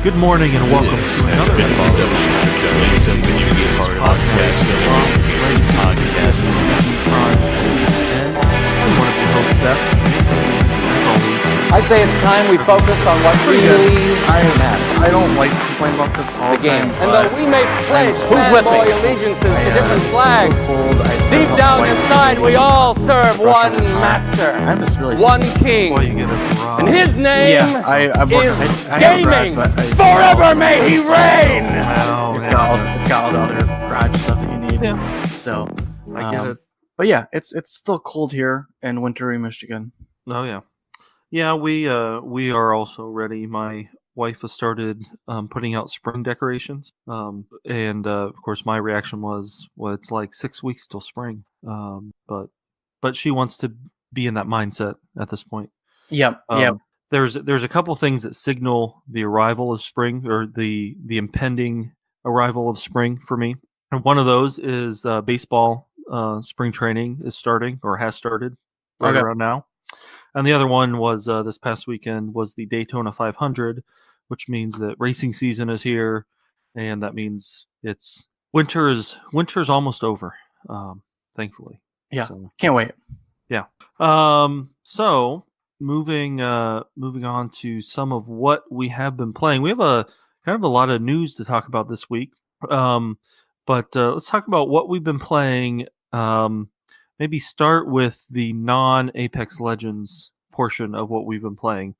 Good morning and welcome to another episode of podcast. I'm one of your hosts, Seth. I say it's time we focus on what really matters. I don't like to complain about this all the game. time. And though we may pledge fanboy allegiances to different flags, deep down inside we all serve one master, I'm just really one king, and his name is gaming. Forever may he reign. It's got all the other garage stuff that you need. Yeah. So I get it. But yeah, it's still cold here in wintry Michigan. Oh yeah. Yeah, we are also ready. My wife has started putting out spring decorations, and of course, my reaction was, "Well, it's like 6 weeks till spring." But she wants to be in that mindset at this point. Yep. There's a couple things that signal the arrival of spring or the impending arrival of spring for me, and one of those is baseball. Spring training is starting or has started around now. And the other one was this past weekend was the Daytona 500, which means that racing season is here, and that means it's winter is almost over, thankfully. Yeah, so, can't wait. Yeah. So moving on to some of what we have been playing. We have a lot of news to talk about this week. But let's talk about what we've been playing. Maybe start with the non-Apex Legends portion of what we've been playing.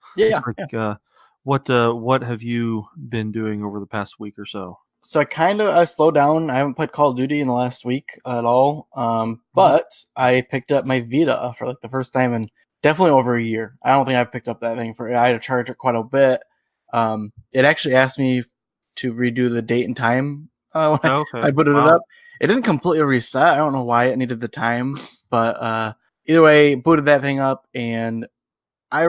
What have you been doing over the past week or so? So I slowed down. I haven't played Call of Duty in the last week at all. But I picked up my Vita for like the first time in definitely over a year. I don't think I've picked up that thing I had to charge it quite a bit. It actually asked me to redo the date and time when I booted it up. It didn't completely reset. I don't know why it needed the time, but either way, booted that thing up, and I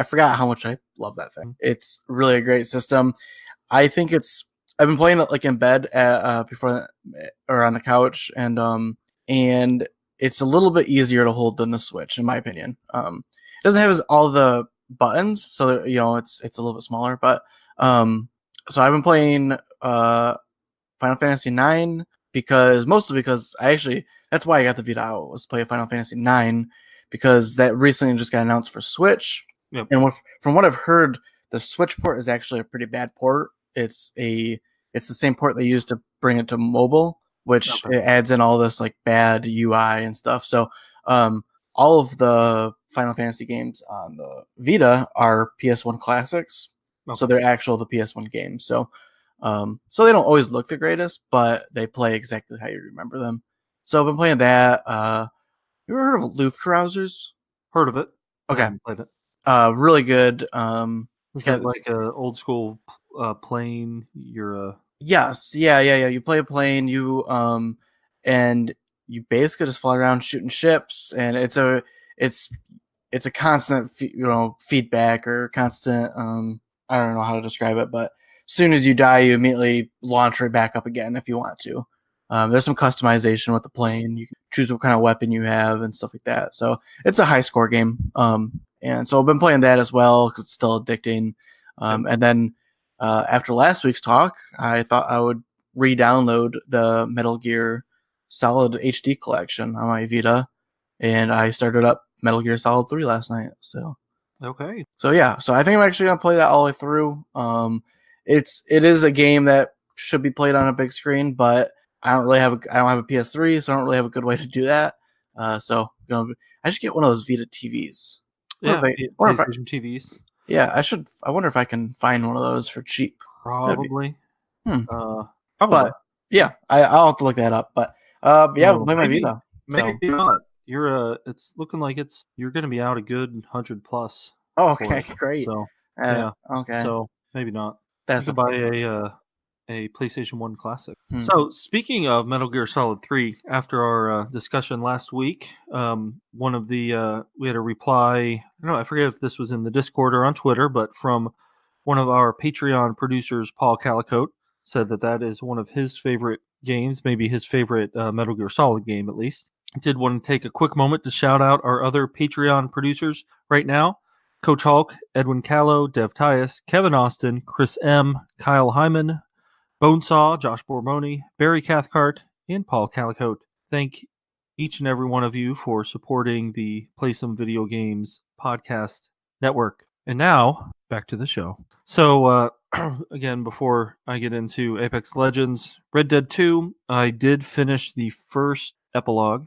forgot how much I love that thing. It's really a great system. I've been playing it like in bed before or on the couch, and it's a little bit easier to hold than the Switch, in my opinion. It doesn't have all the buttons, so it's a little bit smaller. But so I've been playing Final Fantasy IX. Mostly because that's why I got the Vita out, was play Final Fantasy IX, because that recently just got announced for Switch. Yep. And from what I've heard, the Switch port is actually a pretty bad port. It's the same port they used to bring it to mobile, which it adds in all this like bad UI and stuff. So all of the Final Fantasy games on the Vita are PS1 classics. Okay. So they're the PS1 games. So they don't always look the greatest, but they play exactly how you remember them. So I've been playing that. You ever heard of Luftrausers? Heard of it. Okay. Played it. Really good. Is that like a old school plane? Yes. Yeah. You play a plane. And you basically just fly around shooting ships, and it's a constant, feedback or constant. I don't know how to describe it, but as soon as you die, you immediately launch right back up again if you want to. There's some customization with the plane. You can choose what kind of weapon you have and stuff like that. So it's a high score game. And so I've been playing that as well because it's still addicting. And then after last week's talk, I thought I would re-download the Metal Gear Solid HD collection on my Vita. And I started up Metal Gear Solid 3 last night. So okay. So yeah. So I think I'm actually going to play that all the way through. It is a game that should be played on a big screen, but I don't have a PS3, so I don't really have a good way to do that. So I should get one of those Vita TVs. PlayStation TVs. Yeah, I should. I wonder if I can find one of those for cheap. Probably. Probably. But yeah, I'll have to look that up. But we'll play my Vita. Maybe not. It's looking like you're going to be out a good 100 plus. Oh, okay, great. So yeah, okay. So maybe not. That's you could buy a PlayStation 1 Classic. So speaking of Metal Gear Solid 3, after our discussion last week, one of the we had a reply. I forget if this was in the Discord or on Twitter, but from one of our Patreon producers, Paul Calicote, said that is one of his favorite games, maybe his favorite Metal Gear Solid game at least. I did want to take a quick moment to shout out our other Patreon producers right now. Coach Hulk, Edwin Callow, Dev Tyus, Kevin Austin, Chris M., Kyle Hyman, Bonesaw, Josh Bormoni, Barry Cathcart, and Paul Calicote. Thank each and every one of you for supporting the Play Some Video Games podcast network. And now, back to the show. So, again, before I get into Apex Legends, Red Dead 2, I did finish the first epilogue.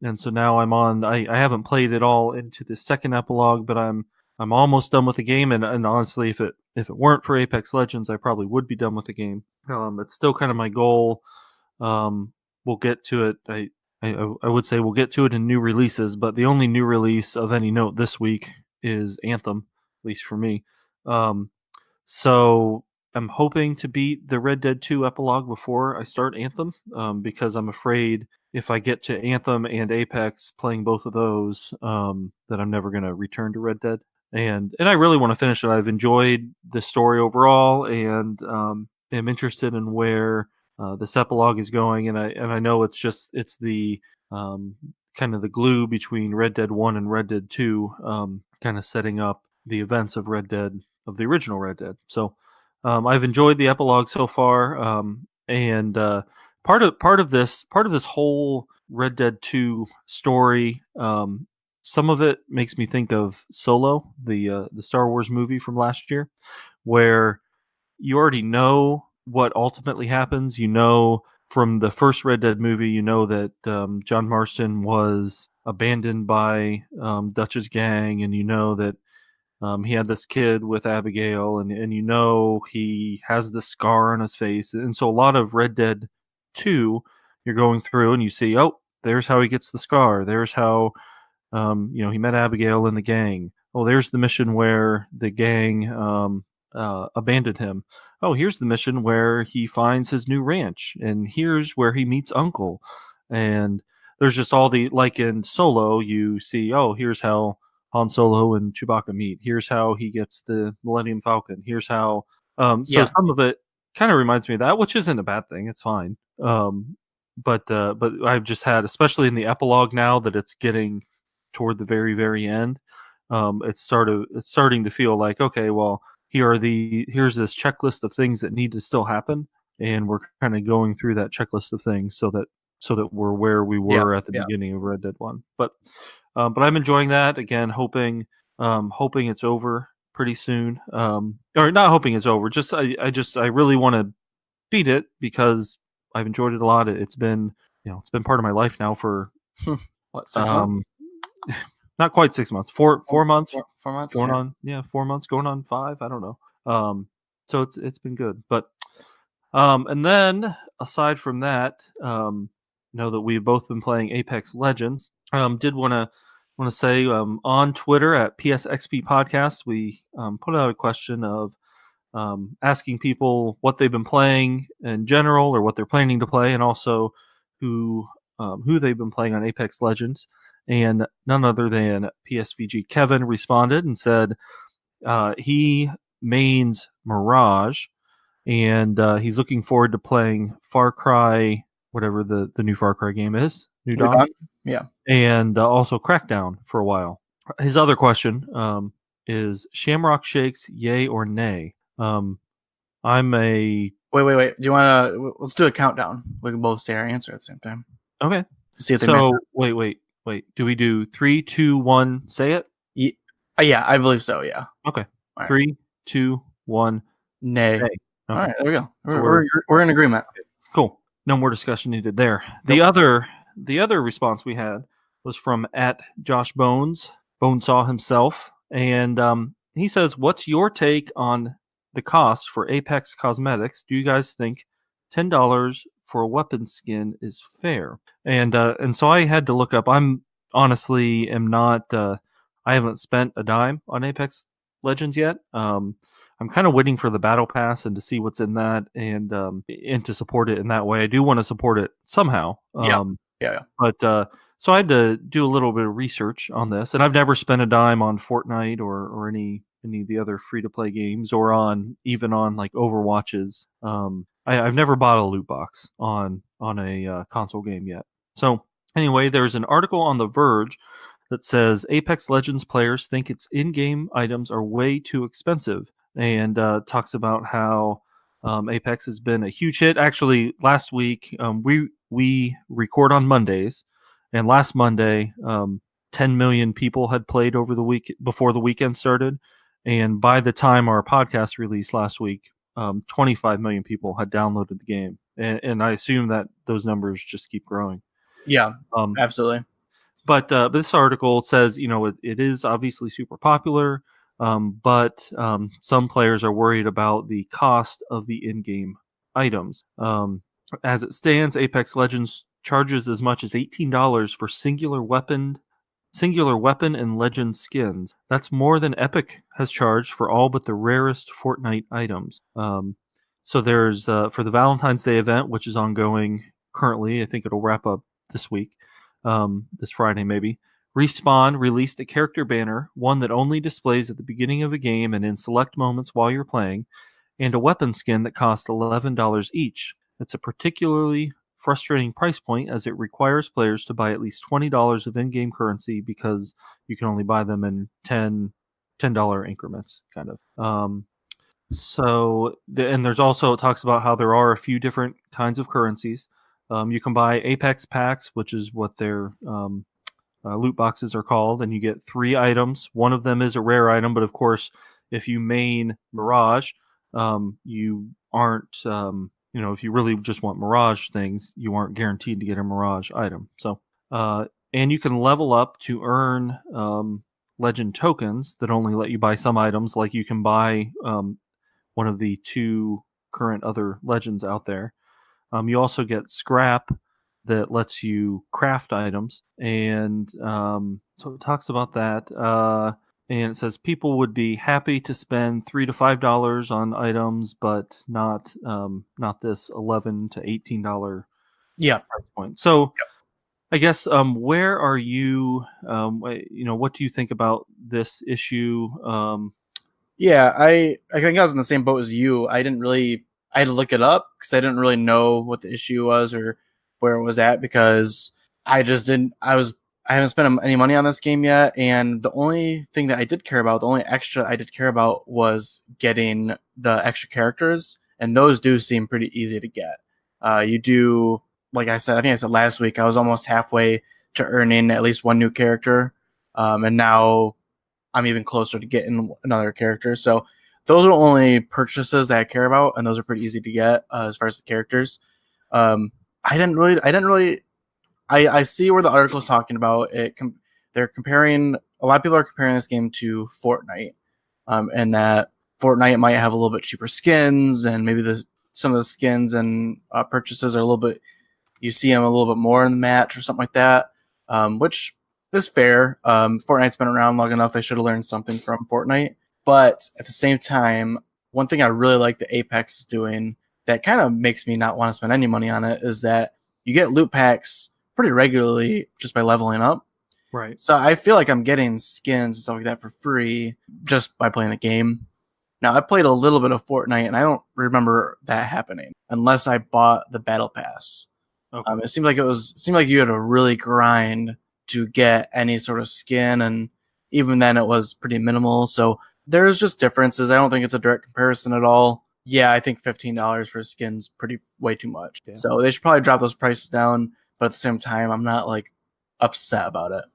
And so now I'm on. I haven't played it all into the second epilogue, but I'm almost done with the game. And honestly, if it weren't for Apex Legends, I probably would be done with the game. It's still kind of my goal. We'll get to it. I would say we'll get to it in new releases, but the only new release of any note this week is Anthem, at least for me. So I'm hoping to beat the Red Dead 2 epilogue before I start Anthem, because I'm afraid if I get to Anthem and Apex playing both of those, that I'm never going to return to Red Dead. And I really want to finish it. I've enjoyed the story overall, and am interested in where this epilogue is going. And I know it's the kind of the glue between Red Dead 1 and Red Dead 2, kind of setting up the events of Red Dead, of the original Red Dead. So I've enjoyed the epilogue so far, and part of this whole Red Dead 2 story, some of it makes me think of Solo, the Star Wars movie from last year, where you already know what ultimately happens. You know from the first Red Dead movie, you know that John Marston was abandoned by Dutch's gang, and you know that he had this kid with Abigail, and you know he has this scar on his face. And so a lot of Red Dead 2, you're going through and you see, oh, there's how he gets the scar. There's how he met Abigail in the gang. Oh, there's the mission where the gang abandoned him. Oh, here's the mission where he finds his new ranch, and here's where he meets Uncle. And there's just all the, like in Solo, you see, oh, here's how Han Solo and Chewbacca meet. Here's how he gets the Millennium Falcon. Here's how. Some of it kind of reminds me of that, which isn't a bad thing. It's fine. But I've just had, especially in the epilogue now that it's getting toward the very, very end, it's starting to feel like, okay, well, here's this checklist of things that need to still happen, and we're kind of going through that checklist of things so that we're where we were at the beginning of Red Dead 1. But I'm enjoying that. Again, hoping it's over pretty soon. Or not hoping it's over. I really want to beat it because I've enjoyed it a lot. It's been part of my life now for what, 6 months? Not quite 6 months. 4 months. 4 months. Going on 4 months. Going on 5. I don't know. So it's been good. But and then aside from that, know that we've both been playing Apex Legends. Did want to say on Twitter at PSXP Podcast, we put out a question of asking people what they've been playing in general or what they're planning to play, and also who they've been playing on Apex Legends. And none other than PSVG Kevin responded and said he mains Mirage, and he's looking forward to playing Far Cry, whatever the new Far Cry game is, New Dawn. Yeah. And also Crackdown for a while. His other question is Shamrock Shakes, yay or nay? I'm a... Wait. Do you want to... Let's do a countdown. We can both say our answer at the same time. Okay. See if they wait. Do we do 3, 2, 1, say it? Yeah, I believe so, yeah. Okay. All 3, right. 2, 1, nay. Okay. All right, there we go. We're in agreement. Cool. No more discussion needed there. Nope. The other response we had was from @JoshBonesaw himself, and he says, "What's your take on the cost for Apex cosmetics? Do you guys think $10 for a weapon skin is fair?" And so I had to look up. I'm honestly am not. I haven't spent a dime on Apex Legends yet. I'm kind of waiting for the battle pass and to see what's in that, and to support it in that way. I do want to support it somehow. Yeah. But so I had to do a little bit of research on this, and I've never spent a dime on Fortnite or any of the other free to play games, or even on like Overwatches. I've never bought a loot box on a console game yet. So anyway, there's an article on The Verge that says Apex Legends players think its in-game items are way too expensive, and talks about how Apex has been a huge hit. Actually, last week we record on Mondays, and last Monday 10 million people had played over the week before the weekend started, and by the time our podcast released last week, 25 million people had downloaded the game, and I assume that those numbers just keep growing. Yeah, absolutely. But this article says, it is obviously super popular, but some players are worried about the cost of the in-game items. As it stands, Apex Legends charges as much as $18 for singular weapon and legend skins. That's more than Epic has charged for all but the rarest Fortnite items. So there's for the Valentine's Day event, which is ongoing currently. I think it'll wrap up this week, this Friday maybe. Respawn released a character banner, one that only displays at the beginning of a game and in select moments while you're playing, and a weapon skin that costs $11 each. It's a particularly frustrating price point as it requires players to buy at least $20 of in-game currency because you can only buy them in $10 increments, kind of. And there's also, it talks about how there are a few different kinds of currencies. You can buy Apex packs, which is what their loot boxes are called, and you get 3 items. One of them is a rare item, but of course, if you main Mirage, you aren't, if you really just want Mirage things, you aren't guaranteed to get a Mirage item. So, and you can level up to earn legend tokens that only let you buy some items, like you can buy one of the 2 current other legends out there. You also get scrap that lets you craft items, and so it talks about that. And it says people would be happy to spend $3 to $5 on items, but not this $11 to $18 price point. So, I guess where are you? What do you think about this issue? Yeah, I think I was in the same boat as you. I had to look it up because I didn't really know what the issue was or where it was at, because I haven't spent any money on this game yet, and the only thing that I did care about, the only extra I did care about, was getting the extra characters, and those do seem pretty easy to get. You do, like I said, I think I said last week, I was almost halfway to earning at least one new character, and now I'm even closer to getting another character. So those are the only purchases that I care about, and those are pretty easy to get as far as the characters. I see where the article is talking about it. They're comparing, a lot of people are comparing this game to Fortnite, and that Fortnite might have a little bit cheaper skins, and maybe some of the skins and purchases are a little bit, you see them a little bit more in the match or something like that, which is fair. Fortnite's been around long enough; they should have learned something from Fortnite. But at the same time, one thing I really like that Apex is doing that kind of makes me not want to spend any money on it is that you get loot packs pretty regularly just by leveling up. Right. So I feel like I'm getting skins and stuff like that for free just by playing the game. Now, I played a little bit of Fortnite, and I don't remember that happening unless I bought the Battle Pass. Okay. It seemed like you had to really grind to get any sort of skin, and even then it was pretty minimal. So there's just differences. I don't think it's a direct comparison at all. Yeah, I think $15 for skin's way too much. Yeah. So they should probably drop those prices down, but at the same time, I'm not like upset about it.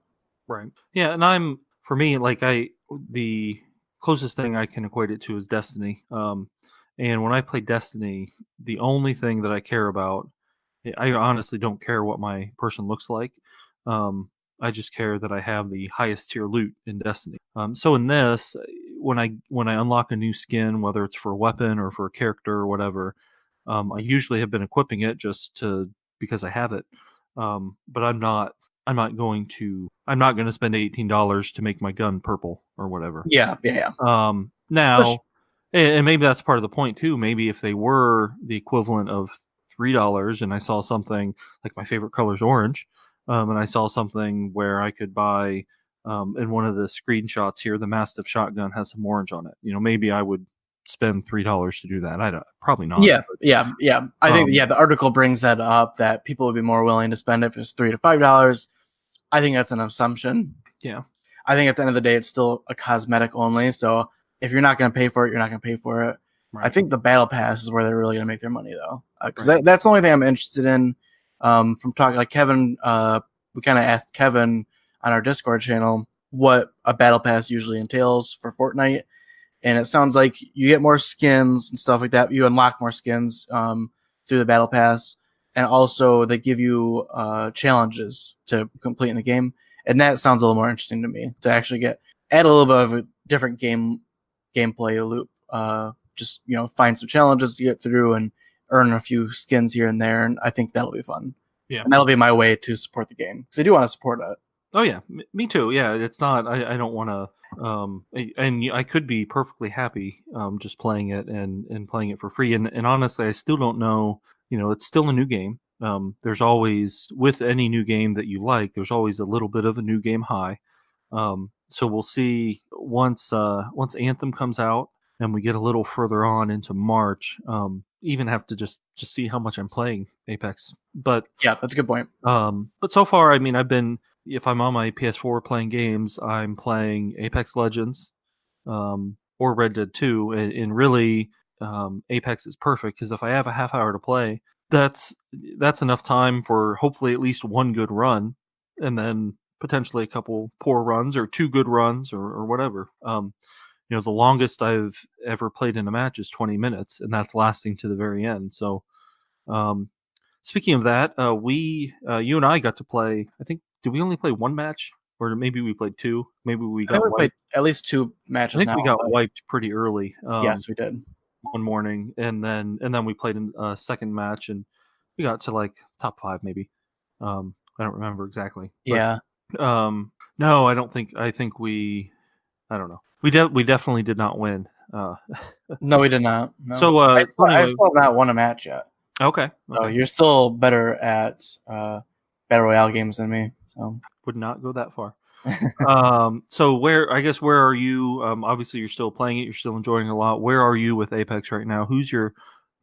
Right. Yeah, and the closest thing I can equate it to is Destiny. And when I play Destiny, the only thing that I care about, I honestly don't care what my person looks like. I just care that I have the highest tier loot in Destiny. So in this, when I unlock a new skin, whether it's for a weapon or for a character or whatever, I usually have been equipping it because I have it. But I'm not going to spend $18 to make my gun purple or whatever. Yeah. Now, and maybe that's part of the point too. Maybe if they were the equivalent of $3, and I saw something like my favorite color is orange, and I saw something where I could buy, in one of the screenshots here, the Mastiff shotgun has some orange on it. Maybe I would spend $3 to do that. Probably not. Yeah. I think the article brings that up, that people would be more willing to spend it if it's $3 to $5. I think that's an assumption. Yeah. I think at the end of the day, it's still a cosmetic only. So if you're not going to pay for it, you're not going to pay for it. Right. I think the battle pass is where they're really going to make their money, though, because Right. that's the only thing I'm interested in. From talking like Kevin, we kind of asked Kevin on our Discord channel what a battle pass usually entails for Fortnite, and it sounds like you get more skins and stuff like that. You unlock more skins through the battle pass, and also they give you challenges to complete in the game, and that sounds a little more interesting to me to actually add a little bit of a different gameplay loop. Just find some challenges to get through and earn a few skins here and there, and I think that'll be fun. Yeah, and that'll be my way to support the game because I do want to support it. Oh yeah, me too. Yeah, it's not. I don't want to. And I could be perfectly happy just playing it and playing it for free. And honestly, I still don't know. It's still a new game. There's always, with any new game that you like, there's always a little bit of a new game high. So we'll see once Anthem comes out and we get a little further on into March. Even have to just see how much I'm playing Apex. But yeah, that's a good point. But so far, I mean, if I'm on my PS4 playing games, I'm playing Apex Legends, or Red Dead 2, and really, Apex is perfect because if I have a half hour to play, that's enough time for hopefully at least one good run, and then potentially a couple poor runs or 2 good runs or whatever. The longest I've ever played in a match is 20 minutes, and that's lasting to the very end. So, speaking of that, you and I got to play. I think, did we only play one match, or maybe we played 2? Maybe we got played at least 2 matches. I think we got wiped pretty early. Yes, we did. One morning, and then we played a second match, and we got to like top 5 maybe. I don't remember exactly. But, yeah. No, I don't think. I think I don't know. We definitely did not win. No, we did not. No. So I still anyway, have not won a match yet. Okay. So you're still better at battle royale games than me. So would not go that far. So where are you? Obviously you're still playing it. You're still enjoying it a lot. Where are you with Apex right now? Who's your?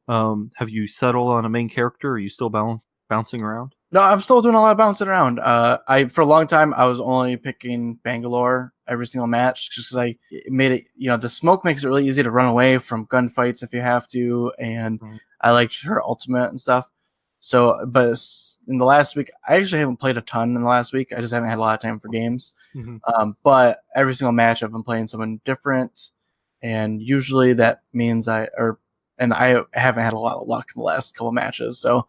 Have you settled on a main character? Are you still bouncing around? No, I'm still doing a lot of bouncing around. For a long time I was only picking Bangalore every single match just because it made it. The smoke makes it really easy to run away from gunfights if you have to, and I liked her ultimate and stuff. So, but in the last week, I actually haven't played a ton in the last week. I just haven't had a lot of time for games. But every single match I've been playing someone different, and usually that means I haven't had a lot of luck in the last couple matches. So,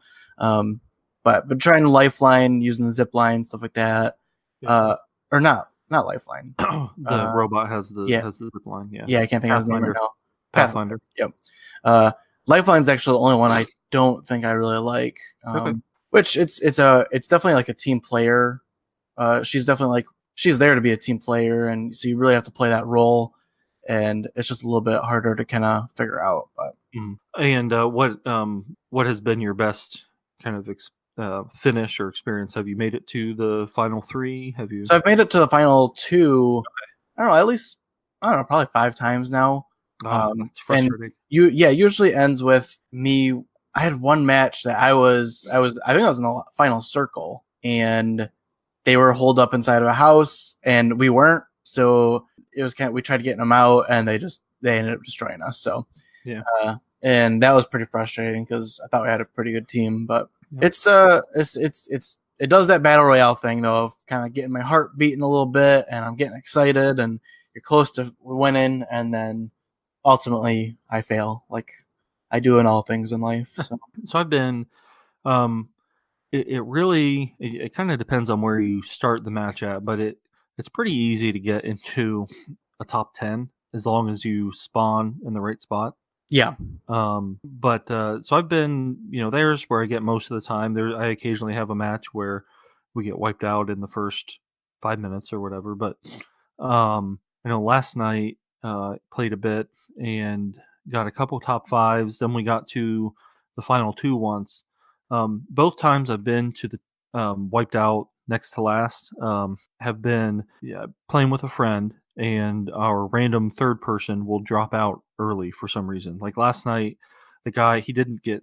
but trying Lifeline, using the zip line, stuff like that, or not Lifeline. The robot has the zip line. Yeah, I can't think of his name right now. Pathfinder. Yep. Lifeline's actually the only one I don't think I really like. Which it's definitely like a team player. She's definitely she's there to be a team player, and so you really have to play that role, and it's just a little bit harder to kind of figure out. But and what has been your best kind of finish or experience? Have you made it to the final 3? Have you? So I've made it to the final 2. Okay. I don't know, at least probably 5 times now. It's frustrating. And usually ends with me. I had one match that I think I was in the final circle, and they were holed up inside of a house, and we weren't. So it was we tried getting them out, and they ended up destroying us. So yeah, and that was pretty frustrating because I thought we had a pretty good team, but it does that battle royale thing though, of kind of getting my heart beating a little bit, and I'm getting excited, and you're close to winning, and then ultimately I fail, like I do in all things in life. So I've been, it kind of depends on where you start the match at, but it's pretty easy to get into a top 10 as long as you spawn in the right spot. Yeah. But so I've been, there's where I get most of the time. I occasionally have a match where we get wiped out in the first 5 minutes or whatever. But last night played a bit and got a couple top 5s. Then we got to the final 2 once. Both times I've been to the wiped out next to last. Have been playing with a friend, and our random third person will drop out early for some reason. Like last night, the guy, he didn't get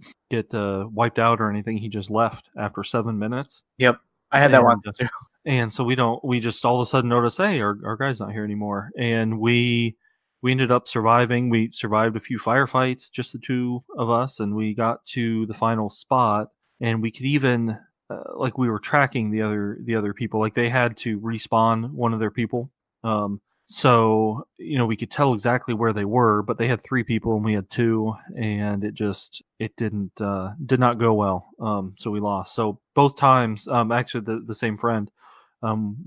wiped out or anything. He just left after 7 minutes. Yep, I had that once too. And so we just all of a sudden notice, hey, our guy's not here anymore. And we ended up surviving. We survived a few firefights, just the two of us, and we got to the final spot. And we could even like we were tracking the other people. Like they had to respawn one of their people. So we could tell exactly where they were, but they had 3 people and we had 2, and it did not go well. So we lost. So both times, actually the same friend,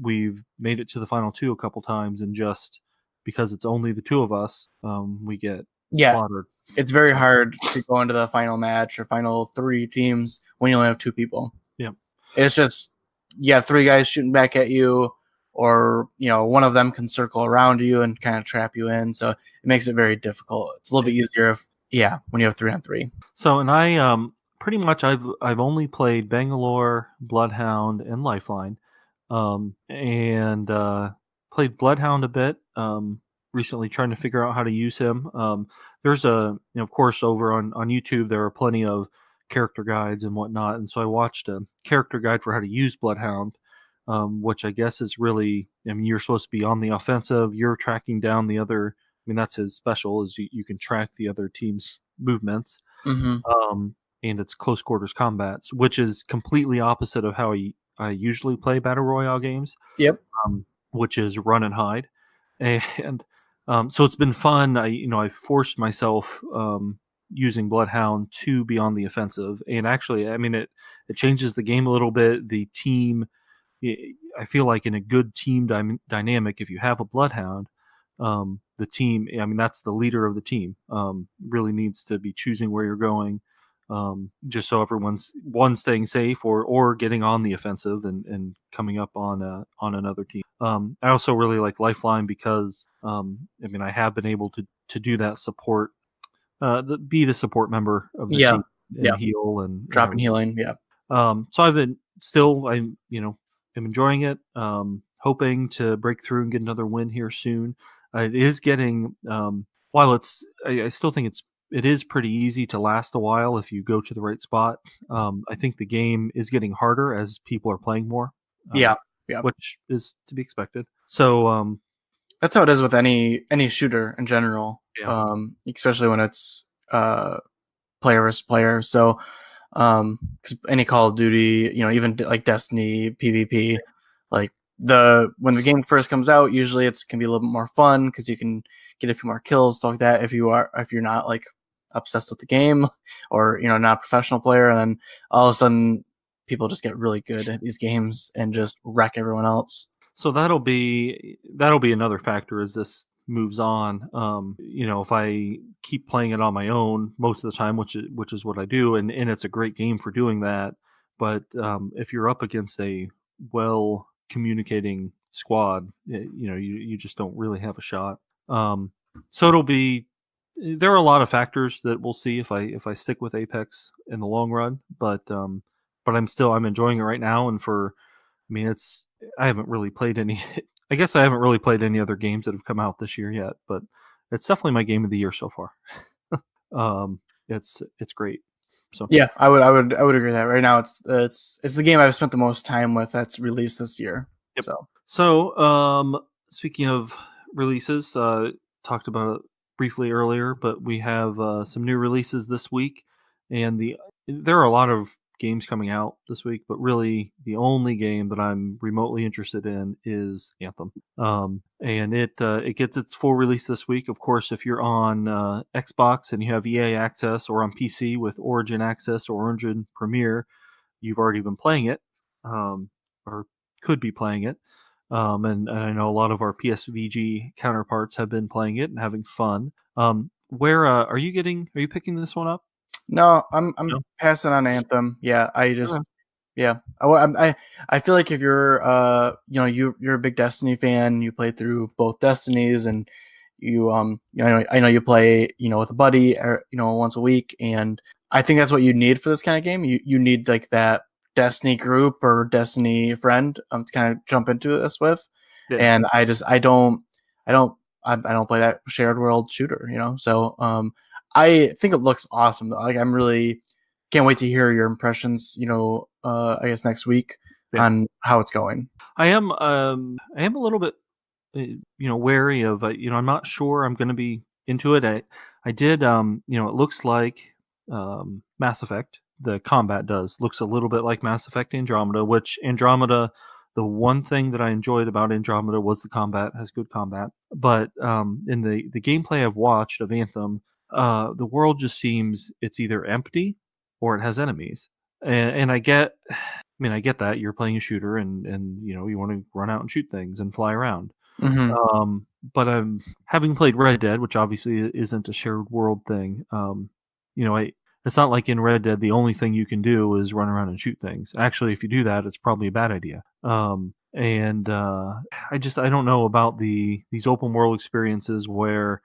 we've made it to the final 2 a couple times, and just because it's only the 2 of us, we get slaughtered. It's very hard to go into the final match or final 3 teams when you only have 2 people. Yeah, it's just 3 guys shooting back at you, or one of them can circle around you and kind of trap you in. So it makes it very difficult. It's a little bit easier when you have 3-on-3. So, and I pretty much I've only played Bangalore, Bloodhound, and Lifeline. And played Bloodhound a bit recently, trying to figure out how to use him. There's of course, over on YouTube, there are plenty of character guides and whatnot. And so I watched a character guide for how to use Bloodhound, which I guess is really, you're supposed to be on the offensive. You're tracking down the other. That's his special, is you can track the other team's movements. Mm-hmm. And it's close quarters combats, which is completely opposite of how I usually play Battle Royale games. Yep. Which is run and hide. And so it's been fun. I forced myself using Bloodhound to be on the offensive. And actually, it changes the game a little bit. The team, I feel like in a good team dynamic, if you have a Bloodhound, the team, that's the leader of the team, really needs to be choosing where you're going, just so everyone's staying safe or getting on the offensive and coming up on another team. I also really like Lifeline because I have been able to do that support, be the support member of the team and heal and drop and healing. So I've been I'm enjoying it. Hoping to break through and get another win here soon. It is getting while I still think it is pretty easy to last a while if you go to the right spot. I think the game is getting harder as people are playing more. Which is to be expected. So that's how it is with any shooter in general. Especially when it's player versus player. So because any Call of Duty, even like Destiny, PvP, like when the game first comes out, usually it can be a little bit more fun because you can get a few more kills, stuff like that. If you're not like obsessed with the game or not a professional player, and then all of a sudden people just get really good at these games and just wreck everyone else. So that'll be another factor as this moves on. If I keep playing it on my own most of the time, which is what I do, and it's a great game for doing that. But if you're up against a well communicating squad, you just don't really have a shot. So there are a lot of factors that we'll see if I stick with Apex in the long run, but I'm enjoying it right now. And I haven't really played any. I guess I haven't really played any other games that have come out this year yet, but it's definitely my game of the year so far. It's great. So yeah, I would agree with that. Right now, it's the game I've spent the most time with that's released this year. Yep. So speaking of releases, talked about it briefly earlier, but we have some new releases this week, and there are a lot of games coming out this week, but really the only game that I'm remotely interested in is Anthem. And it gets its full release this week. Of course, if you're on Xbox and you have EA Access, or on PC with Origin Access or Origin Premier, you've already been playing it, or could be playing it. And I know a lot of our PSVG counterparts have been playing it and having fun. Where are you picking this one up? No, I'm passing on Anthem. Yeah, I feel like if you're you're a big Destiny fan, you play through both Destinies, and you I know you play with a buddy once a week, and I think that's what you need for this kind of game. You need like that Destiny group or Destiny friend to kind of jump into this with. Yeah. And I don't play that shared world shooter, so I think it looks awesome though. Like I'm really can't wait to hear your impressions, I guess next week on how it's going. I am a little bit wary of I'm not sure I'm going to be into it. I did it looks like Mass Effect. The combat looks a little bit like Mass Effect Andromeda, which Andromeda, the one thing that I enjoyed about Andromeda was the combat, has good combat. But in the gameplay I've watched of Anthem, the world just seems it's either empty or it has enemies. And I get that you're playing a shooter and you want to run out and shoot things and fly around. Mm-hmm. But having played Red Dead, which obviously isn't a shared world thing, it's not like in Red Dead the only thing you can do is run around and shoot things. Actually, if you do that, it's probably a bad idea. I don't know about these open world experiences where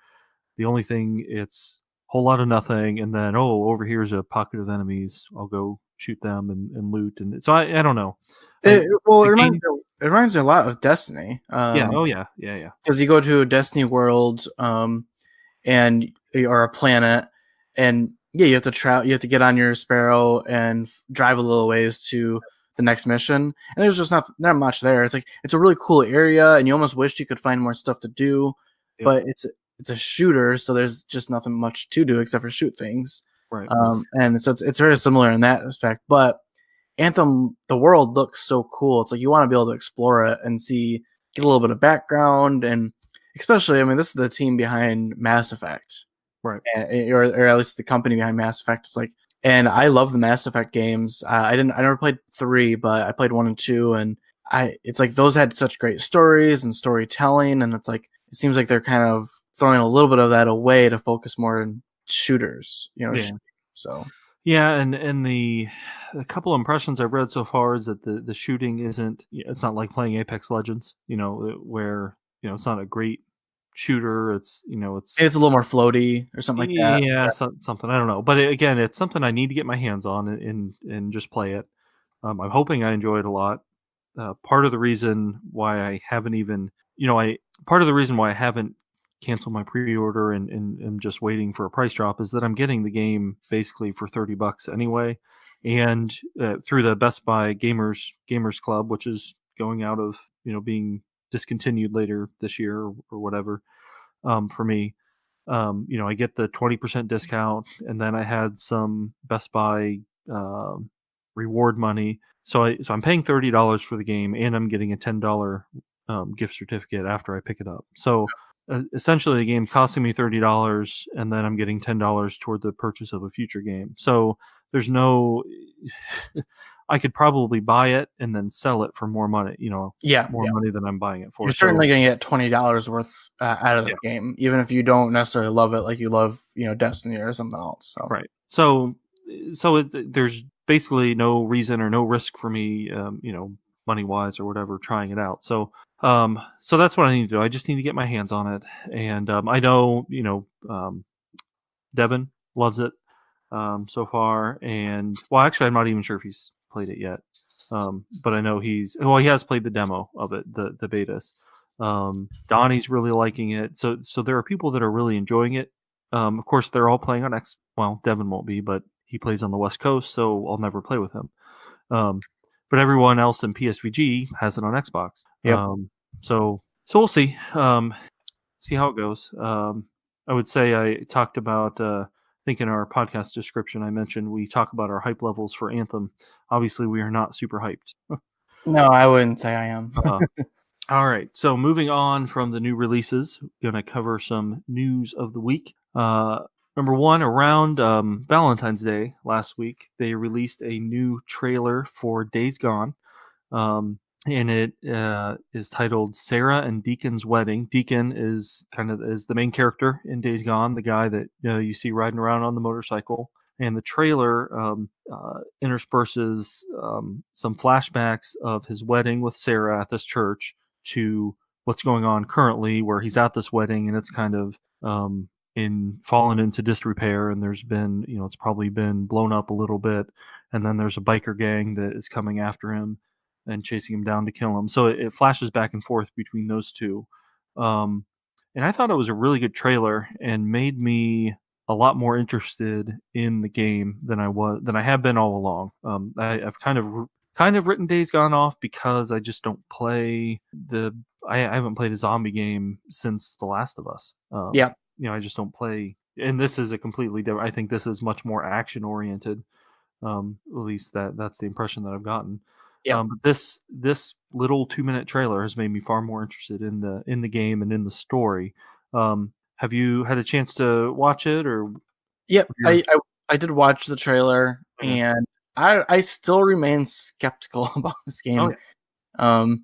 the only thing it's a whole lot of nothing, and then over here's a pocket of enemies. I'll go shoot them and loot, and so I don't know. It reminds me a lot of Destiny. Yeah. Because you go to a Destiny world, and or a planet, and you have to you have to get on your Sparrow and drive a little ways to the next mission, and there's just not much there. It's like it's a really cool area, and you almost wish you could find more stuff to do, but it's a shooter, so there's just nothing much to do except for shoot things. Right. And so it's very similar in that aspect, but Anthem, the world looks so cool. It's like you want to be able to explore it and get a little bit of background, and especially, this is the team behind Mass Effect, right? Or at least the company behind Mass Effect. It's like, and I love the Mass Effect games. I never played 3, but I played 1 and 2, and it's like those had such great stories and storytelling, and it's like it seems like they're kind of throwing a little bit of that away to focus more in shooters, so. Yeah, and the couple of impressions I've read so far is that the shooting it's not like playing Apex Legends, where it's not a great shooter. It's it's a little more floaty or something like that. Yeah, something, I don't know. But again, it's something I need to get my hands on and just play it. I'm hoping I enjoy it a lot. Part of the reason why I haven't cancel my pre-order and just waiting for a price drop is that I'm getting the game basically for $30 anyway, and through the Best Buy Gamers Club, which is going out of being discontinued later this year or whatever. For me, I get the 20% discount, and then I had some Best Buy reward money, so I'm paying $30 for the game, and I'm getting a $10 gift certificate after I pick it up. So essentially, the game's costing me $30, and then I'm getting $10 toward the purchase of a future game. So there's no, I could probably buy it and then sell it for more money. Money than I'm buying it for. You're certainly going to get $20 worth out of the game, even if you don't necessarily love it like you love, Destiny or something else. So. Right. So there's basically no reason or no risk for me, money wise or whatever, trying it out. So that's what I need to do. I just need to get my hands on it, and I know Devin loves it so far, and actually I'm not even sure if he's played it yet, but I know he has played the demo of it, the betas. Donnie's really liking it, so there are people that are really enjoying it. Of course, they're all playing on Devin won't be, but he plays on the West Coast, so I'll never play with him. But everyone else in PSVG has it on Xbox. Yep. So we'll see. See how it goes. I would say I talked about, I think in our podcast description, I mentioned we talk about our hype levels for Anthem. Obviously, we are not super hyped. No, I wouldn't say I am. All right. So moving on from the new releases, going to cover some news of the week. Number one, around Valentine's Day last week, they released a new trailer for Days Gone, and it is titled "Sarah and Deacon's Wedding." Deacon is the main character in Days Gone, the guy that you see riding around on the motorcycle. And the trailer intersperses some flashbacks of his wedding with Sarah at this church to what's going on currently, where he's at this wedding, and it's kind of fallen into disrepair, and there's been, it's probably been blown up a little bit, and then there's a biker gang that is coming after him and chasing him down to kill him. So it flashes back and forth between those two. And I thought it was a really good trailer and made me a lot more interested in the game than I have been all along. I've kind of kind of written Days Gone off because I just don't play I haven't played a zombie game since The Last of Us. Yeah. I just don't play, and this is a completely different. I think this is much more action oriented. At least that's the impression that I've gotten. Yeah. But this little 2-minute trailer has made me far more interested in the game and in the story. Have you had a chance to watch it or? Yep, I did watch the trailer, and I still remain skeptical about this game. Oh, yeah.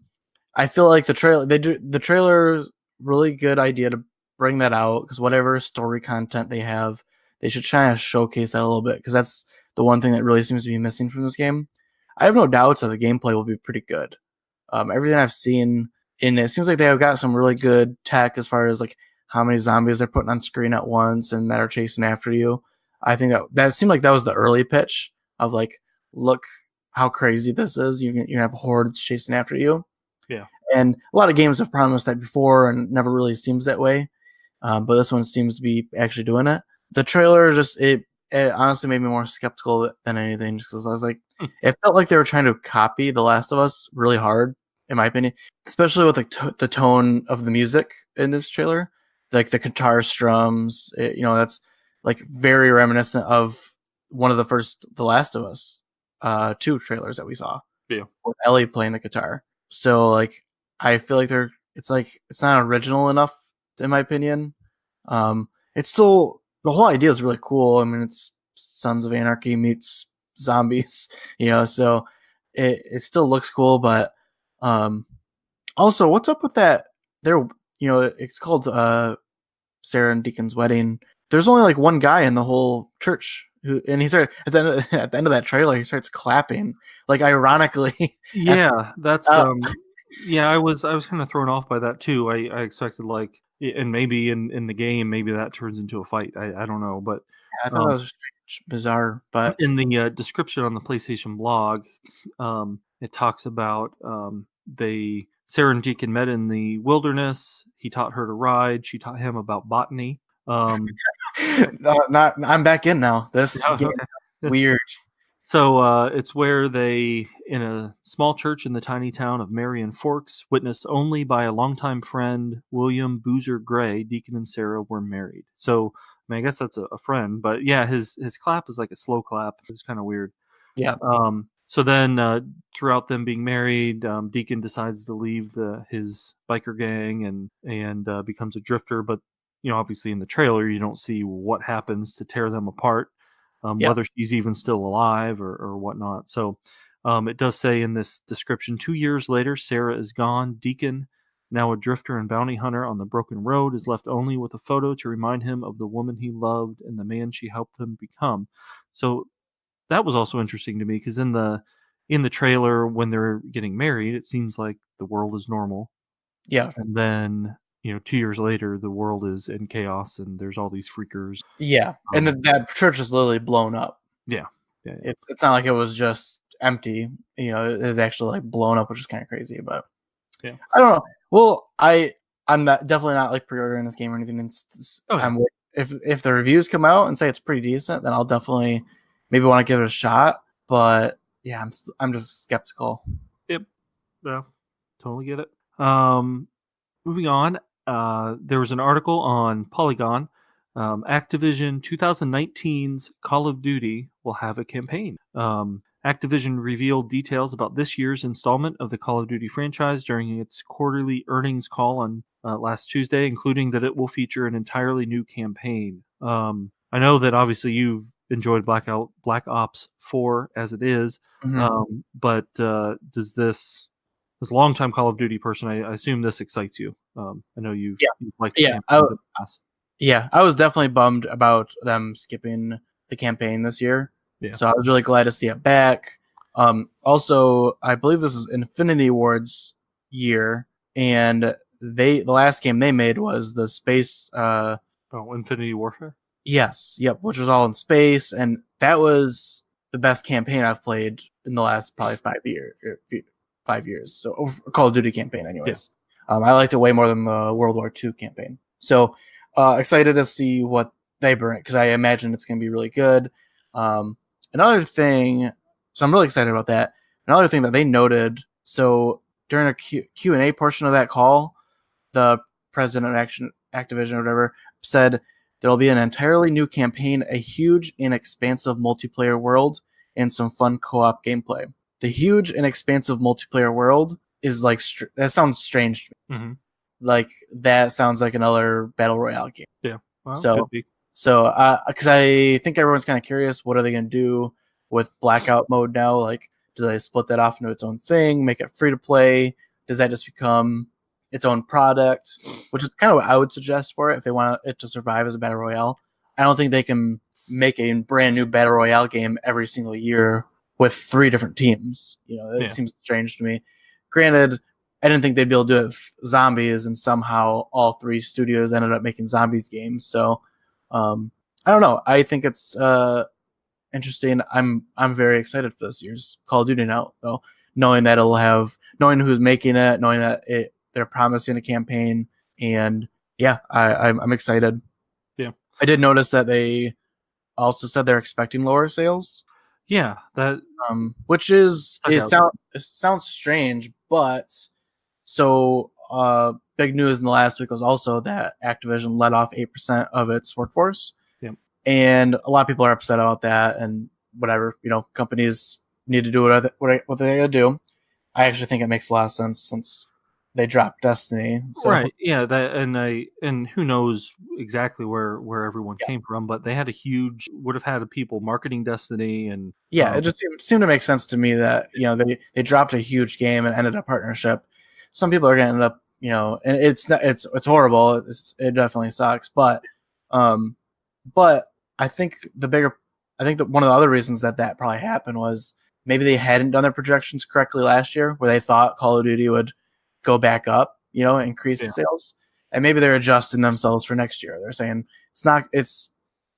I feel like the trailer's really good idea to bring that out, because whatever story content they have, they should try to showcase that a little bit, because that's the one thing that really seems to be missing from this game. I have no doubts that the gameplay will be pretty good. Everything I've seen in it seems like they have got some really good tech as far as like how many zombies they're putting on screen at once and that are chasing after you. I think that seemed like that was the early pitch of like, look how crazy this is. You have hordes chasing after you. Yeah. And a lot of games have promised that before and never really seems that way. But this one seems to be actually doing it. The trailer just, it honestly made me more skeptical than anything, just because I was like, it felt like they were trying to copy The Last of Us really hard, in my opinion, especially with the tone of the music in this trailer, like the guitar strums, that's like very reminiscent of one of the first The Last of Us 2 trailers that we saw. Yeah. With Ellie playing the guitar. So like, I feel like it's not original enough, in my opinion. It's still, the whole idea is really cool. I mean, it's Sons of Anarchy meets zombies, so it still looks cool, but also, what's up with that? It's called Sarah and Deacon's Wedding. There's only like one guy in the whole church and he started at the end of that trailer, he starts clapping, like ironically. Yeah, that's yeah, I was kind of thrown off by that too. I expected like, and maybe in the game, maybe that turns into a fight. I don't know, but I thought that was strange, bizarre. But in the description on the PlayStation blog, it talks about Sarah and Deacon met in the wilderness. He taught her to ride. She taught him about botany. I'm back in now. This game is weird. So it's where they, in a small church in the tiny town of Marion Forks, witnessed only by a longtime friend, William Boozer Gray, Deacon and Sarah were married. So, I mean, I guess that's a friend, but yeah, his clap is like a slow clap. It's kind of weird. Yeah. So then, throughout them being married, Deacon decides to leave his biker gang and becomes a drifter. But obviously in the trailer, you don't see what happens to tear them apart. Whether she's even still alive or whatnot. So it does say in this description, 2 years later, Sarah is gone. Deacon, now a drifter and bounty hunter on the broken road, is left only with a photo to remind him of the woman he loved and the man she helped him become. So that was also interesting to me, because in the trailer, when they're getting married, it seems like the world is normal. Yeah. And then 2 years later, the world is in chaos and there's all these freakers. Yeah, and that church is literally blown up. Yeah. It's not like it was just empty. It is actually like blown up, which is kind of crazy. But yeah, I don't know. Well, I'm definitely not like pre-ordering this game or anything. If the reviews come out and say it's pretty decent, then I'll definitely maybe want to give it a shot. But yeah, I'm just skeptical. Yep. Yeah, totally get it. Moving on. There was an article on Polygon. Activision 2019's Call of Duty will have a campaign. Activision revealed details about this year's installment of the Call of Duty franchise during its quarterly earnings call on last Tuesday, including that it will feature an entirely new campaign. I know that obviously you've enjoyed Black Ops 4 as it is, but does this longtime Call of Duty person, I assume this excites you. I know you like the campaigns in the past. Yeah, I was definitely bummed about them skipping the campaign this year. Yeah. So I was really glad to see it back. Also, I believe this is Infinity Ward's year, and the last game they made was the space. Infinity Warfare. Yes, yep, which was all in space, and that was the best campaign I've played in the last probably 5 years. So Call of Duty campaign, anyways. Yeah. I liked it way more than the World War II campaign. So excited to see what they bring, because I imagine it's going to be really good. Another thing, so I'm really excited about that. another thing that they noted, so during a Q&A portion of that call, the president of Activision or whatever said there'll be an entirely new campaign, a huge and expansive multiplayer world, and some fun co-op gameplay. The huge and expansive multiplayer world is like, that sounds strange to me. Mm-hmm. Like, that sounds like another Battle Royale game. Yeah. Well, so, because I think everyone's kind of curious, what are they going to do with Blackout mode now? Like, do they split that off into its own thing, make it free to play? Does that just become its own product? Which is kind of what I would suggest for it if they want it to survive as a Battle Royale. I don't think they can make a brand new Battle Royale game every single year with 3 different teams. It seems strange to me. Granted, I didn't think they'd be able to do it with zombies, and somehow all 3 studios ended up making zombies games. So I don't know. I think it's interesting. I'm very excited for this year's Call of Duty now, though, knowing who's making it, knowing that they're promising a campaign, and I'm excited. Yeah, I did notice that they also said they're expecting lower sales. Yeah, that which sounds strange, but so big news in the last week was also that Activision let off 8% of its workforce. Yeah. And a lot of people are upset about that, and whatever, companies need to do what they're going to do. I actually think it makes a lot of sense since they dropped Destiny. So. Right. Yeah. And who knows exactly where everyone came from, but they had would have had people marketing Destiny, and it just seemed to make sense to me that they dropped a huge game and ended a partnership. Some people are going to end up and it's horrible. It definitely sucks, but I think that one of the other reasons that probably happened was maybe they hadn't done their projections correctly last year, where they thought Call of Duty would go back up, increase in sales. And maybe they're adjusting themselves for next year. They're saying it's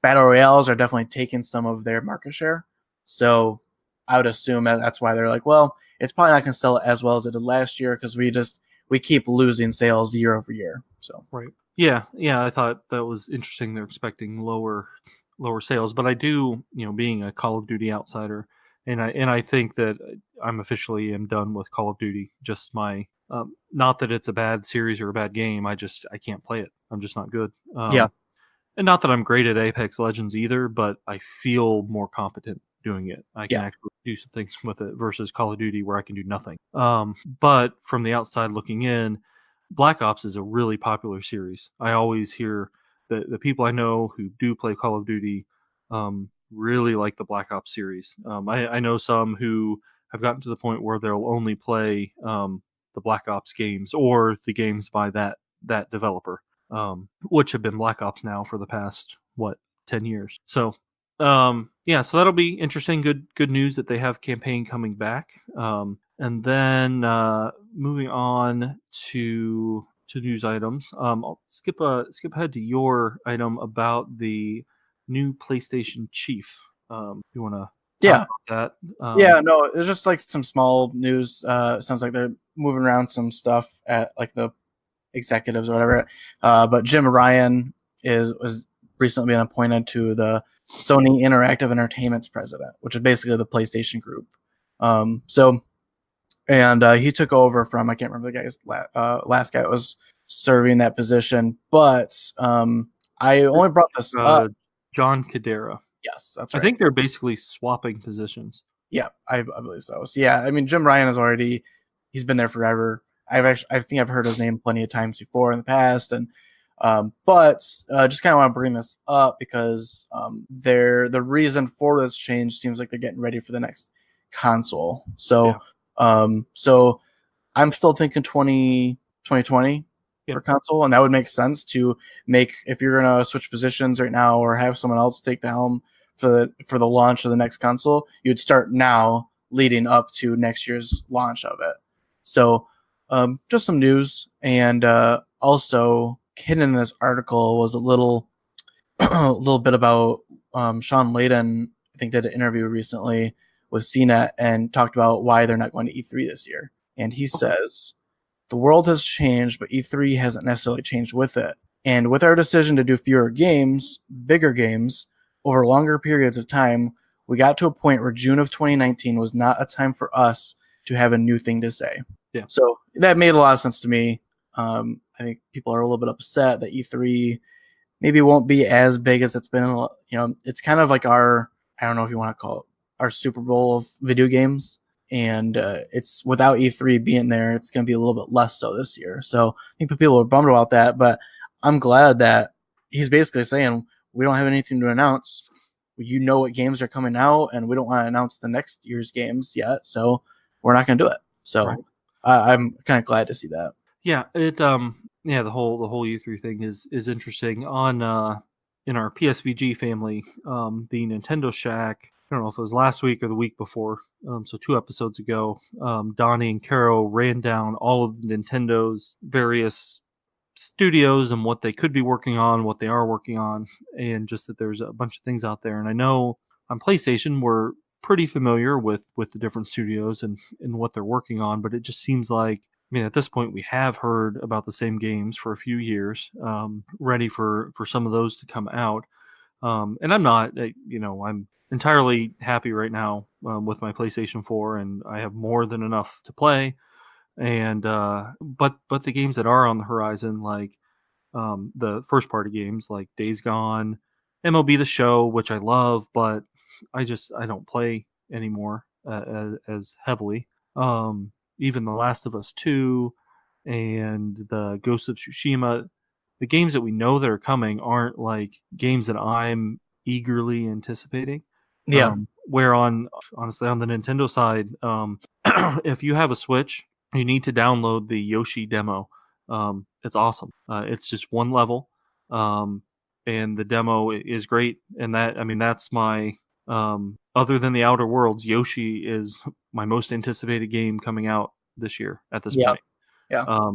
Battle Royales are definitely taking some of their market share. So I would assume that's why they're like, well, it's probably not going to sell as well as it did last year because we keep losing sales year over year. So right. Yeah. I thought that was interesting. They're expecting lower sales, but I do, being a Call of Duty outsider, and I think that I'm officially am done with Call of Duty. Just my not that it's a bad series or a bad game. I can't play it. I'm just not good. And not that I'm great at Apex Legends either, but I feel more competent doing it. I can actually do some things with it versus Call of Duty where I can do nothing. But from the outside looking in, Black Ops is a really popular series. I always hear the people I know who do play Call of Duty really like the Black Ops series. I know some who have gotten to the point where they'll only play the Black Ops games or the games by that developer, which have been Black Ops now for the past 10 years. So so that'll be interesting. Good news that they have campaign coming back. And then moving on to news items. I'll skip ahead to your item about the new PlayStation Chief. You want to talk about that? No, it's just like some small news. Sounds like they're moving around some stuff at like the executives or whatever. But Jim Ryan was recently been appointed to the Sony Interactive Entertainment's president, which is basically the PlayStation Group. He took over from, I can't remember the guy's last guy that was serving that position, but I only brought this up. John Cadera. Yes, that's right. I think they're basically swapping positions. Yeah, I believe so. So yeah, I mean, Jim Ryan he's been there forever. I think I've heard his name plenty of times before in the past, and just kind of want to bring this up because the reason for this change seems like they're getting ready for the next console. So so I'm still thinking 2020 for console, and that would make sense to make, if you're gonna switch positions right now or have someone else take the helm for the launch of the next console, you'd start now leading up to next year's launch of it. So just some news, and also hidden in this article was a little bit about Sean Layden. I think did an interview recently with CNET and talked about why they're not going to E3 this year. And he says, the world has changed, but E3 hasn't necessarily changed with it. And with our decision to do fewer games, bigger games, over longer periods of time, we got to a point where June of 2019 was not a time for us to have a new thing to say. Yeah. So that made a lot of sense to me. I think people are a little bit upset that E3 maybe won't be as big as it's been. It's kind of like I don't know if you want to call it our Super Bowl of video games. And it's without E3 being there, it's going to be a little bit less so this year. So I think people are bummed about that, but I'm glad that he's basically saying we don't have anything to announce. You know what games are coming out, and we don't want to announce the next year's games yet, so we're not going to do it. So right. I'm kind of glad to see that. Yeah, the whole E3 thing is interesting. On in our PSVG family, the Nintendo Shack, I don't know if it was last week or the week before, so 2 episodes ago, Donnie and Caro ran down all of Nintendo's various studios and what they could be working on, what they are working on, and just that there's a bunch of things out there. And I know on PlayStation we're pretty familiar with the different studios and what they're working on, but it just seems like, I mean, at this point we have heard about the same games for a few years, ready for some of those to come out. And I'm not, I'm entirely happy right now with my PlayStation 4, and I have more than enough to play. And but the games that are on the horizon, like the first party games like Days Gone, MLB The Show, which I love, but I don't play anymore as heavily. Even The Last of Us 2 and the Ghost of Tsushima, the games that we know that are coming aren't like games that I'm eagerly anticipating. Yeah. Where honestly on the Nintendo side, if you have a Switch, you need to download the Yoshi demo. It's awesome. It's just one level, and the demo is great. And that's my other than the Outer Worlds, Yoshi is my most anticipated game coming out this year at this point. Yeah.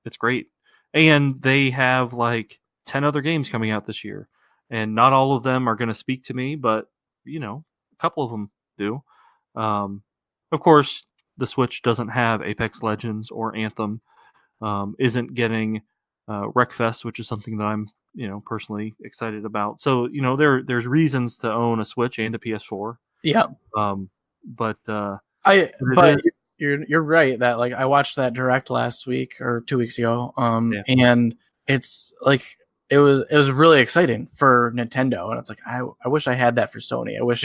It's great. And they have like 10 other games coming out this year, and not all of them are going to speak to me, but a couple of them do. Of course, the Switch doesn't have Apex Legends or Anthem, isn't getting Wreckfest, which is something that I'm personally excited about. So there's reasons to own a Switch and a PS4. Yeah. But you're right that like I watched that direct last week or 2 weeks ago. And it's like it was really exciting for Nintendo, and it's like I wish I had that for Sony. I wish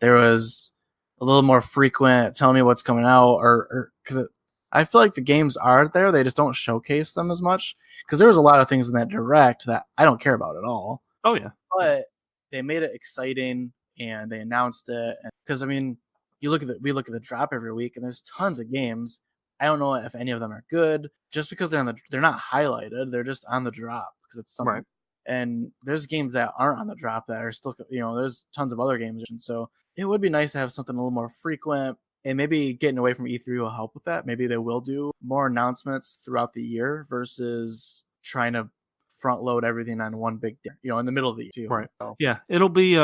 there was a little more frequent telling me what's coming out, or because I feel like the games are there, they just don't showcase them as much. Because there was a lot of things in that direct that I don't care about at all. Oh yeah, but they made it exciting and they announced it. Because I mean, we look at the drop every week, and there's tons of games. I don't know if any of them are good, just because they're not highlighted. They're just on the drop because it's something. Right. And there's games that aren't on the drop that are still, there's tons of other games. And so it would be nice to have something a little more frequent, and maybe getting away from E3 will help with that. Maybe they will do more announcements throughout the year versus trying to front load everything on one big day, in the middle of the year. Right. So. Yeah. It'll be,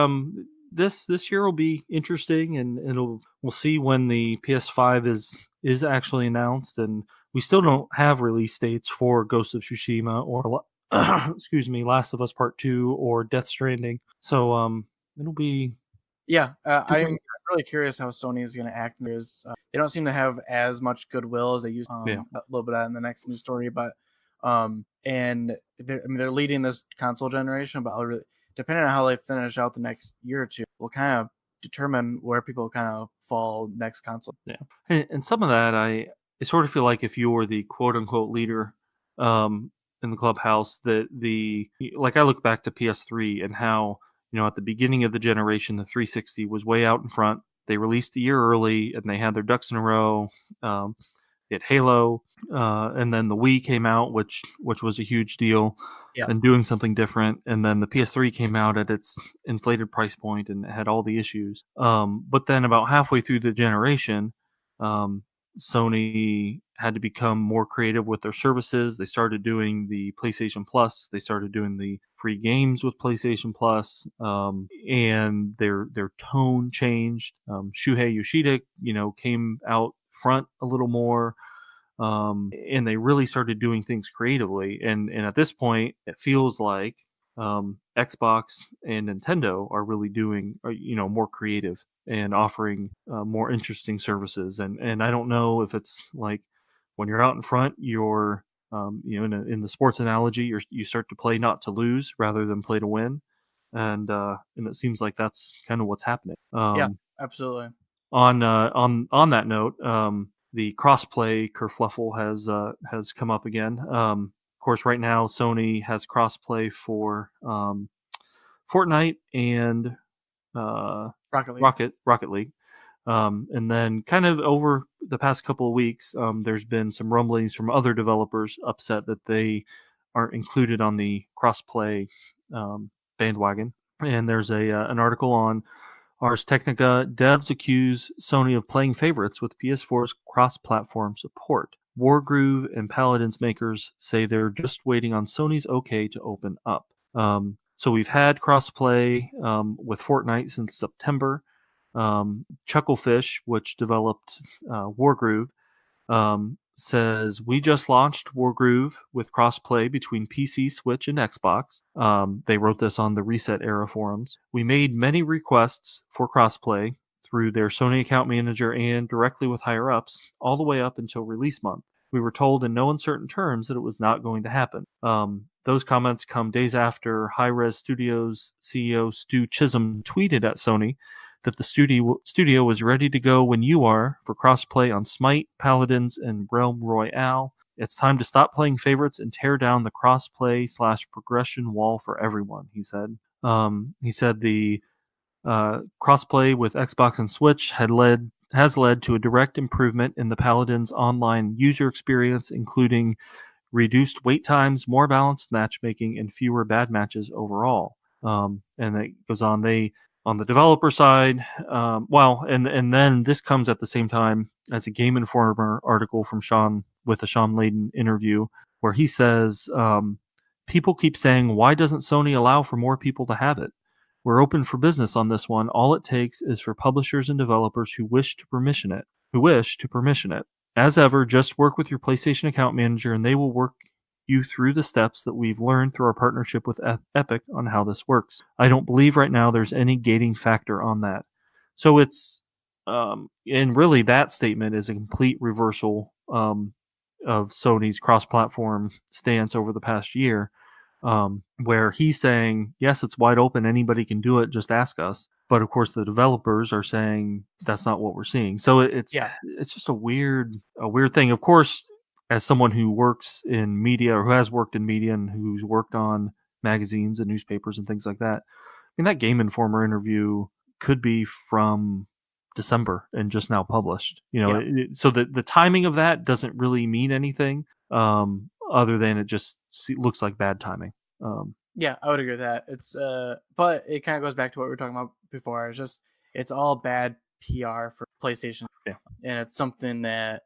this year will be interesting, and we'll see when the PS5 is actually announced, and we still don't have release dates for Ghost of Tsushima or excuse me, Last of Us Part 2 or Death Stranding. So it'll be I'm really curious how Sony is going to act. Because they don't seem to have as much goodwill as they used a little bit in the next news story, but and they're leading this console generation, but depending on how they finish out the next year or two, will kind of determine where people kind of fall next console. Yeah, and some of that I sort of feel like if you're the quote unquote leader in the clubhouse, that I look back to PS3 and how at the beginning of the generation, the 360 was way out in front. They released a year early, and they had their ducks in a row. They had Halo, and then the Wii came out, which was a huge deal, and doing something different. And then the PS3 came out at its inflated price point, and it had all the issues. But then about halfway through the generation, Sony had to become more creative with their services. They started doing the PlayStation Plus. They started doing the free games with PlayStation Plus, and their tone changed. Shuhei Yoshida, came out front a little more, and they really started doing things creatively. And at this point, it feels like Xbox and Nintendo are really doing, more creative and offering more interesting services. And I don't know if it's like when you're out in front, you're in the sports analogy, you start to play not to lose rather than play to win, and it seems like that's kind of what's happening. Yeah, absolutely. On that note, the crossplay kerfluffle has come up again. Of course, right now Sony has crossplay for Fortnite and Rocket League. And then kind of over the past couple of weeks, there's been some rumblings from other developers upset that they aren't included on the crossplay bandwagon. And there's an article on Ars Technica. Devs accuse Sony of playing favorites with PS4's cross-platform support. Wargroove and Paladins makers say they're just waiting on Sony's okay to open up. So we've had crossplay with Fortnite since September. Chucklefish, which developed Wargroove, says we just launched Wargroove with crossplay between PC, Switch, and Xbox. They wrote this on the Reset Era forums. We made many requests for crossplay through their Sony account manager and directly with higher ups, all the way up until release month. We were told in no uncertain terms that it was not going to happen. Those comments come days after Hi-Rez Studios CEO Stu Chisholm tweeted at Sony that the studio was ready to go when you are for crossplay on Smite, Paladins, and Realm Royale. It's time to stop playing favorites and tear down the crossplay/progression wall for everyone, he said. He said the crossplay with Xbox and Switch has led to a direct improvement in the Paladins online user experience, including reduced wait times, more balanced matchmaking, and fewer bad matches overall. And it goes on. On the developer side, and then this comes at the same time as a Game Informer article from Sean with a Sean Layden interview where he says, people keep saying, why doesn't Sony allow for more people to have it? We're open for business on this one. All it takes is for publishers and developers who wish to permission it. As ever, just work with your PlayStation account manager and they will work you through the steps that we've learned through our partnership with Epic on how this works. I don't believe right now there's any gating factor on that. So it's, and really that statement is a complete reversal of Sony's cross-platform stance over the past year, where he's saying, yes, it's wide open, anybody can do it, just ask us. But of course the developers are saying that's not what we're seeing. So it's just a weird thing. Of course, as someone who works in media or who has worked in media and who's worked on magazines and newspapers and things like that, I mean, that Game Informer interview could be from December and just now published. So the timing of that doesn't really mean anything other than it just looks like bad timing. Yeah, I would agree with that. It's but it kind of goes back to what we were talking about before. It's all bad PR for PlayStation. Yeah, and it's something that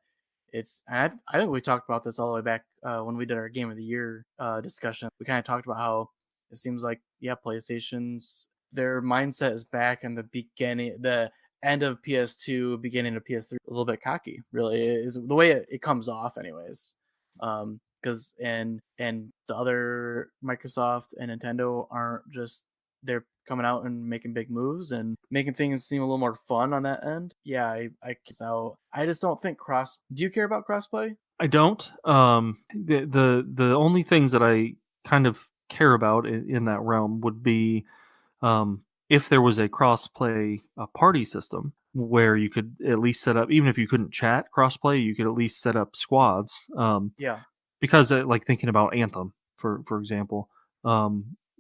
I think we talked about this all the way back when we did our Game of the Year discussion. We kind of talked about how it seems like, PlayStation's, their mindset is back in the end of PS2, beginning of PS3, a little bit cocky, really, is the way it comes off anyways. Because and the other Microsoft and Nintendo aren't just, they're coming out and making big moves and making things seem a little more fun on that end. Yeah, I just don't think do you care about crossplay? I don't. The only things that I kind of care about in that realm would be if there was a crossplay party system where you could at least set up, even if you couldn't chat crossplay, you could at least set up squads. Because like thinking about Anthem, for example, a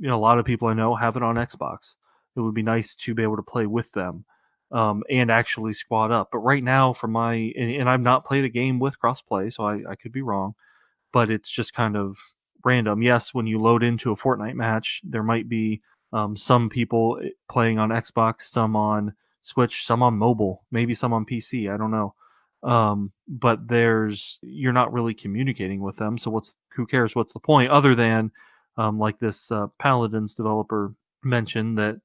lot of people I know have it on Xbox. It would be nice to be able to play with them and actually squad up. But right now, and I've not played a game with crossplay, so I could be wrong, but it's just kind of random. Yes, when you load into a Fortnite match, there might be some people playing on Xbox, some on Switch, some on mobile, maybe some on PC. I don't know. But you're not really communicating with them. So who cares? What's the point other than like this Paladins developer mentioned that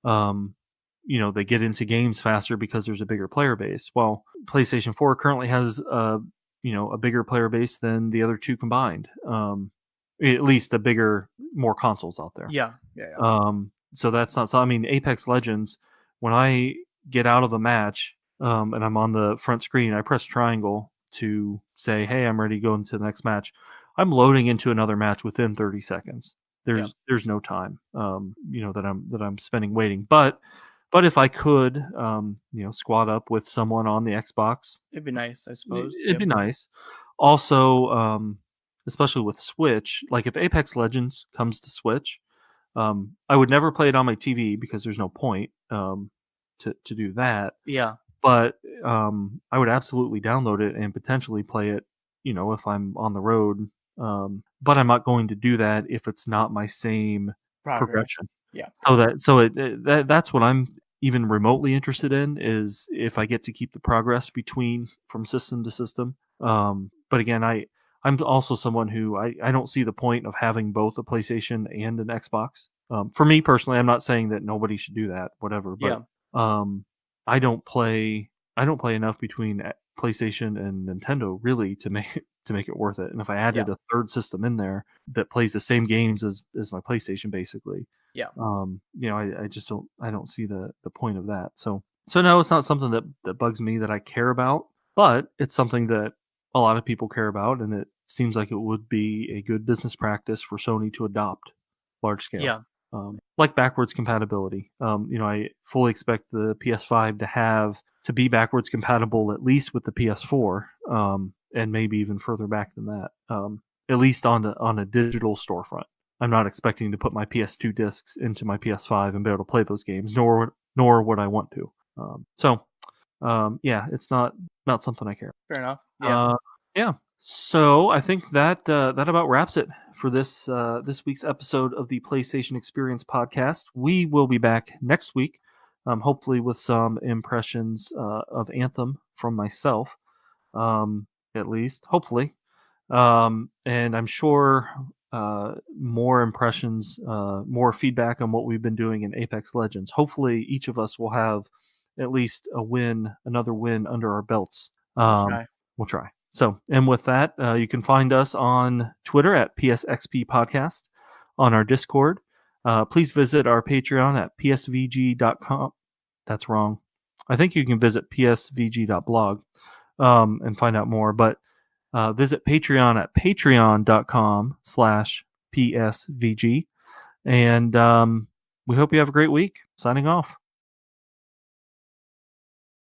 they get into games faster because there's a bigger player base. Well, PlayStation 4 currently has a bigger player base than the other two combined. at least more consoles out there. Yeah. So that's not. So I mean, Apex Legends. When I get out of a match, and I'm on the front screen, I press triangle to say, "Hey, I'm ready to go into the next match." I'm loading into another match within 30 seconds. There's no time, that I'm spending waiting. But if I could, squad up with someone on the Xbox, It'd be nice, I suppose. It'd be nice. Also, especially with Switch, like if Apex Legends comes to Switch, I would never play it on my TV because there's no point to do that. Yeah. But I would absolutely download it and potentially play it, if I'm on the road. But I'm not going to do that if it's not my same progression. Yeah. That's what I'm even remotely interested in, is if I get to keep the progress from system to system. But again, I'm also someone who I don't see the point of having both a PlayStation and an Xbox. For me personally, I'm not saying that nobody should do that, whatever. But I don't play enough between PlayStation and Nintendo really to make it worth it. And if I added a third system in there that plays the same games as my PlayStation, basically, I just don't see the point of that. So no, it's not something that bugs me that I care about, but it's something that a lot of people care about, and it seems like it would be a good business practice for Sony to adopt large scale. Yeah. Like backwards compatibility. I fully expect the PS5 to be backwards compatible at least with the PS4, and maybe even further back than that. At least on a digital storefront. I'm not expecting to put my PS2 discs into my PS5 and be able to play those games, nor would I want to. It's not something I care. Fair enough. Yeah. So I think that about wraps it for this week's episode of the PlayStation Experience podcast. We will be back next week, hopefully with some impressions of Anthem from myself, at least, hopefully. And I'm sure more impressions, more feedback on what we've been doing in Apex Legends. Hopefully each of us will have at least another win under our belts. We'll try. So, and with that, you can find us on Twitter at PSXP Podcast, on our Discord. Please visit our Patreon at psvg.com. That's wrong. I think you can visit psvg.blog and find out more, but visit Patreon at patreon.com/psvg. And we hope you have a great week. Signing off.